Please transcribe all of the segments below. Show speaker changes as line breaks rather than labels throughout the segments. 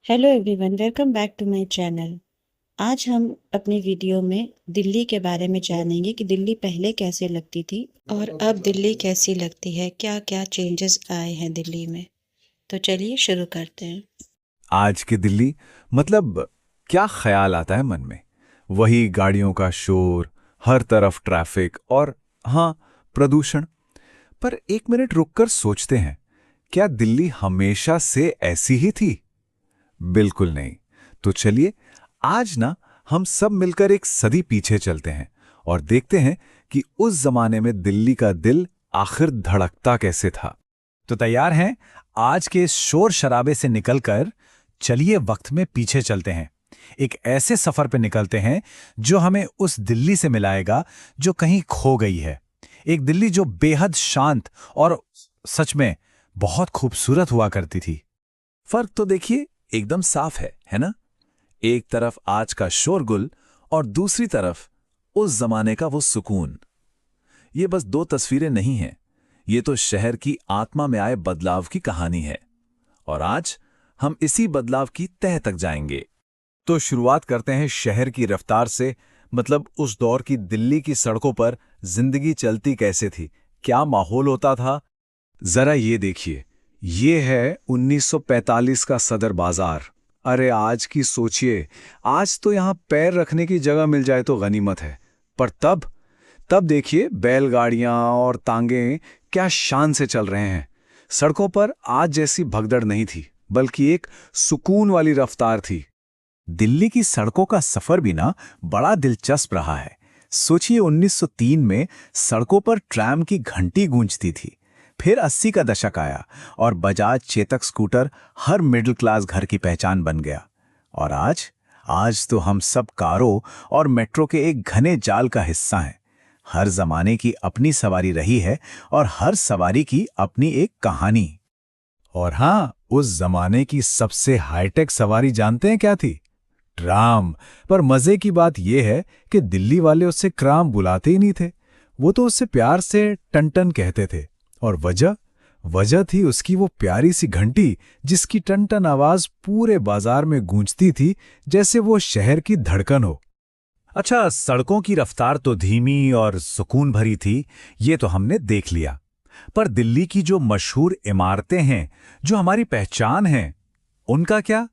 Hello everyone, welcome back to my channel. आज हम अपनी वीडियो में दिल्ली के बारे में जानेंगे कि दिल्ली पहले कैसे लगती थी और अब दिल्ली कैसी लगती है, क्या क्या चेंजेस आए हैं दिल्ली में। तो चलिए शुरू करते हैं।
आज की दिल्ली मतलब क्या ख्याल आता है मन में? वही गाड़ियों का शोर, हर तरफ ट्रैफिक और हाँ, प्रदूषण। पर एक मिनट रुककर सोचते हैं, क्या दिल्ली हमेशा से ऐसी ही थी? बिल्कुल नहीं। तो चलिए आज ना हम सब मिलकर एक सदी पीछे चलते हैं और देखते हैं कि उस जमाने में दिल्ली का दिल आखिर धड़कता कैसे था।
तो तैयार हैं? आज के इस शोर शराबे से निकलकर चलिए वक्त में पीछे चलते हैं। एक ऐसे सफर पे निकलते हैं जो हमें उस दिल्ली से मिलाएगा जो कहीं खो गई है। एक दिल्ली जो बेहद शांत और सच में बहुत खूबसूरत हुआ करती थी।
फर्क तो देखिए एकदम साफ है ना? एक तरफ आज का शोरगुल और दूसरी तरफ उस जमाने का वो सुकून। ये बस दो तस्वीरें नहीं हैं, ये तो शहर की आत्मा में आए बदलाव की कहानी है। और आज हम इसी बदलाव की तह तक जाएंगे।
तो शुरुआत करते हैं शहर की रफ्तार से, मतलब उस दौर की दिल्ली की सड़कों पर जिंदगी चलती कैसे थी, क्या माहौल होता था।
जरा ये देखिए, ये है 1945 का सदर बाजार। अरे आज की सोचिए, आज तो यहां पैर रखने की जगह मिल जाए तो गनीमत है। पर तब तब देखिए बैलगाड़ियां और तांगे क्या शान से चल रहे हैं। सड़कों पर आज जैसी भगदड़ नहीं थी, बल्कि एक सुकून वाली रफ्तार थी।
दिल्ली की सड़कों का सफर भी ना बड़ा दिलचस्प रहा है। सोचिए 1903 में सड़कों पर ट्रैम की घंटी गूंजती थी। फिर 80 का दशक आया और बजाज चेतक स्कूटर हर मिडिल क्लास घर की पहचान बन गया। और आज आज तो हम सब कारों और मेट्रो के एक घने जाल का हिस्सा हैं। हर जमाने की अपनी सवारी रही है और हर सवारी की अपनी एक कहानी। और हाँ, उस जमाने की सबसे हाईटेक सवारी जानते हैं क्या थी? ट्राम। पर मजे की बात यह है कि दिल्ली वाले उससे क्राम बुलाते ही नहीं थे। वो तो उससे प्यार से टन-टन कहते थे। और वजह वजह थी उसकी वो प्यारी सी घंटी, जिसकी टन-टन आवाज पूरे बाजार में गूंजती थी, जैसे वो शहर की धड़कन हो। अच्छा, सड़कों की रफ्तार तो धीमी और सुकून भरी थी, ये तो हमने देख लिया। पर दिल्ली की जो मशहूर इमारतें हैं, जो हमारी पहचान है, उनका क्या?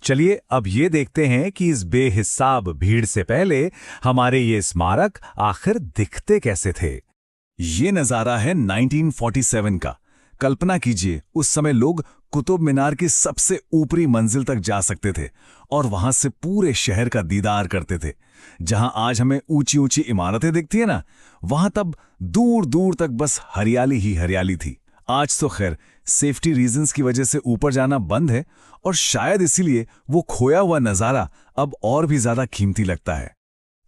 चलिए अब ये देखते हैं कि इस बेहिसाब भीड़ से पहले हमारे ये स्मारक आखिर दिखते कैसे थे।
ये नजारा है 1947 का। कल्पना कीजिए, उस समय लोग कुतुब मीनार की सबसे ऊपरी मंजिल तक जा सकते थे और वहां से पूरे शहर का दीदार करते थे। जहां आज हमें ऊंची ऊंची इमारतें दिखती है ना, वहां तब दूर दूर तक बस हरियाली ही हरियाली थी। आज तो खैर सेफ्टी रीजंस की वजह से ऊपर जाना बंद है और शायद इसीलिए वो खोया हुआ नजारा अब और भी ज्यादा कीमती लगता है।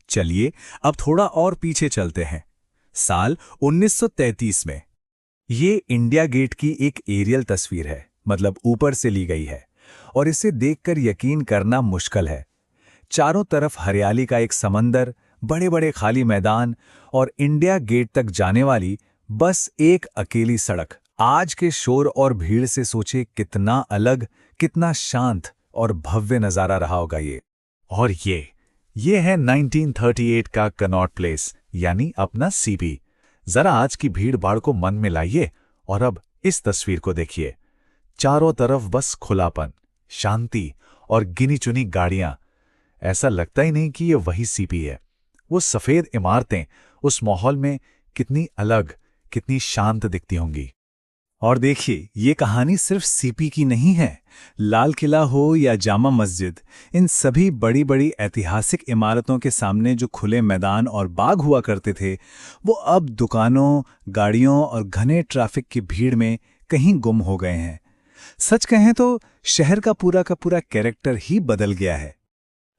चलिए अब थोड़ा और पीछे चलते हैं। साल 1933 में ये इंडिया गेट की एक एरियल तस्वीर है, मतलब ऊपर से ली गई है। और इसे देखकर यकीन करना मुश्किल है। चारों तरफ हरियाली का एक समंदर, बड़े बड़े खाली मैदान और इंडिया गेट तक जाने वाली बस एक अकेली सड़क। आज के शोर और भीड़ से सोचे कितना अलग, कितना शांत और भव्य नजारा रहा होगा ये। और ये है 1938 का कनॉट प्लेस, यानी अपना सीपी। जरा आज की भीड़ भाड़ को मन में लाइए और अब इस तस्वीर को देखिए। चारों तरफ बस खुलापन, शांति और गिनी चुनी गाड़ियां। ऐसा लगता ही नहीं कि ये वही सीपी है। वो सफेद इमारतें उस माहौल में कितनी अलग, कितनी शांत दिखती होंगी। और देखिए, ये कहानी सिर्फ सीपी की नहीं है। लाल किला हो या जामा मस्जिद, इन सभी बड़ी बड़ी ऐतिहासिक इमारतों के सामने जो खुले मैदान और बाग हुआ करते थे, वो अब दुकानों, गाड़ियों और घने ट्रैफिक की भीड़ में कहीं गुम हो गए हैं। सच कहें तो शहर का पूरा कैरेक्टर ही बदल गया है।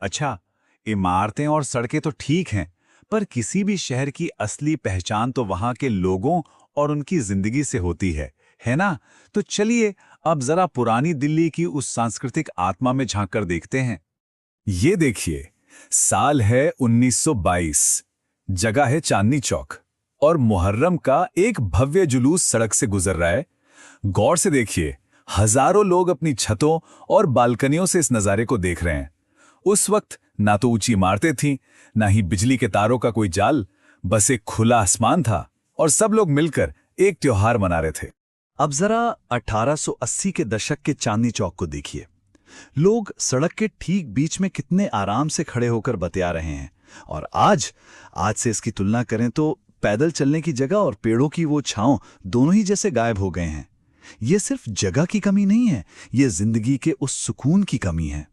अच्छा, इमारतें और सड़कें तो ठीक हैं, पर किसी भी शहर की असली पहचान तो वहां के लोगों और उनकी जिंदगी से होती है ना? तो चलिए अब जरा पुरानी दिल्ली की उस सांस्कृतिक आत्मा में झांककर देखते हैं। ये देखिए, साल है 1922, जगह है चांदनी चौक और मुहर्रम का एक भव्य जुलूस सड़क से गुजर रहा है। गौर से देखिए,
हजारों लोग अपनी छतों और बालकनियों से इस नज़ारे को देख रहे हैं। उस वक्त ना तो ऊंची इमारतें थीं, ना ही बिजली के तारों का कोई जाल, बस एक खुला आसमान था और सब लोग मिलकर एक त्योहार मना रहे थे।
अब जरा 1880 के दशक के चांदनी चौक को देखिए। लोग सड़क के ठीक बीच में कितने आराम से खड़े होकर बतिया रहे हैं, और आज से इसकी तुलना करें तो पैदल चलने की जगह और पेड़ों की वो छांव दोनों ही जैसे गायब हो गए हैं। ये सिर्फ जगह की कमी नहीं है, ये जिंदगी के उस सुकून की कमी है।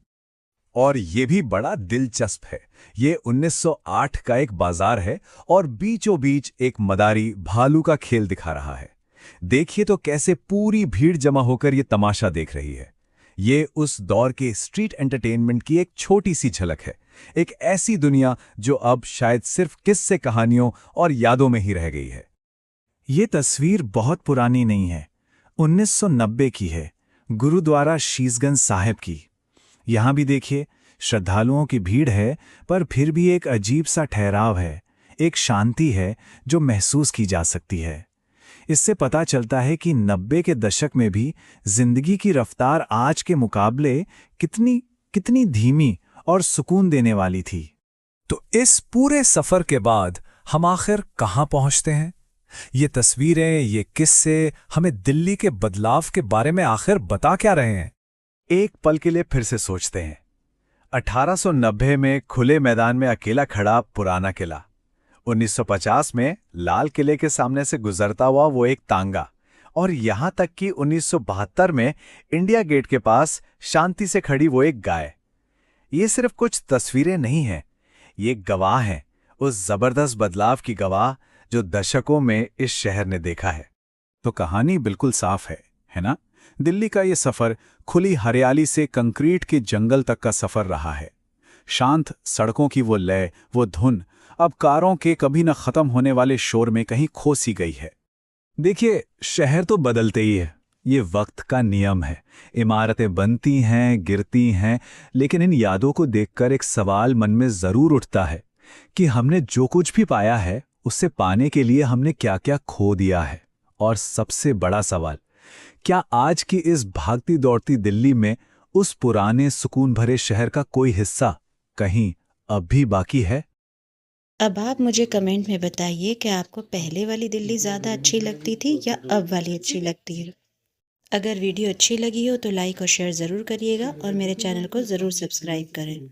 और ये भी बड़ा दिलचस्प है, ये 1908 का एक बाजार है और बीचों बीच एक मदारी भालू का खेल दिखा रहा है। देखिए तो कैसे पूरी भीड़ जमा होकर ये तमाशा देख रही है। ये उस दौर के स्ट्रीट एंटरटेनमेंट की एक छोटी सी झलक है, एक ऐसी दुनिया जो अब शायद सिर्फ किस्से कहानियों और यादों में ही रह गई है।
ये तस्वीर बहुत पुरानी नहीं है, 1990 की है, गुरुद्वारा शीशगंज साहिब की। यहाँ भी देखिए, श्रद्धालुओं की भीड़ है, पर फिर भी एक अजीब सा ठहराव है, एक शांति है जो महसूस की जा सकती है। इससे पता चलता है कि 90 के दशक में भी जिंदगी की रफ्तार आज के मुकाबले कितनी धीमी और सुकून देने वाली थी।
तो इस पूरे सफर के बाद हम आखिर कहाँ पहुँचते हैं? ये तस्वीरें, ये किस्से हमें दिल्ली के बदलाव के बारे में आखिर बता क्या रहे हैं?
एक पल के लिए फिर से सोचते हैं। 1890 में खुले मैदान में अकेला खड़ा पुराना किला, 1950 में लाल किले के सामने से गुजरता हुआ वो एक तांगा, और यहां तक कि 1972 में इंडिया गेट के पास शांति से खड़ी वो एक गाय। ये सिर्फ कुछ तस्वीरें नहीं हैं, ये गवाह हैं, उस जबरदस्त बदलाव की गवाह जो दशकों में इस शहर ने देखा है।
तो कहानी बिल्कुल साफ है ना? दिल्ली का ये सफर खुली हरियाली से कंक्रीट के जंगल तक का सफर रहा है। शांत सड़कों की वो लय, वो धुन अब कारों के कभी न खत्म होने वाले शोर में कहीं खो सी गई है। देखिए, शहर तो बदलते ही है, ये वक्त का नियम है। इमारतें बनती हैं, गिरती हैं, लेकिन इन यादों को देखकर एक सवाल मन में जरूर उठता है कि हमने जो कुछ भी पाया है, उससे पाने के लिए हमने क्या क्या खो दिया है। और सबसे बड़ा सवाल, क्या आज की इस भागती दौड़ती दिल्ली में उस पुराने सुकून भरे शहर का कोई हिस्सा कहीं अब भी बाकी है?
अब आप मुझे कमेंट में बताइए कि आपको पहले वाली दिल्ली ज़्यादा अच्छी लगती थी या अब वाली अच्छी लगती है। अगर वीडियो अच्छी लगी हो तो लाइक और शेयर ज़रूर करिएगा और मेरे चैनल को ज़रूर सब्सक्राइब करें।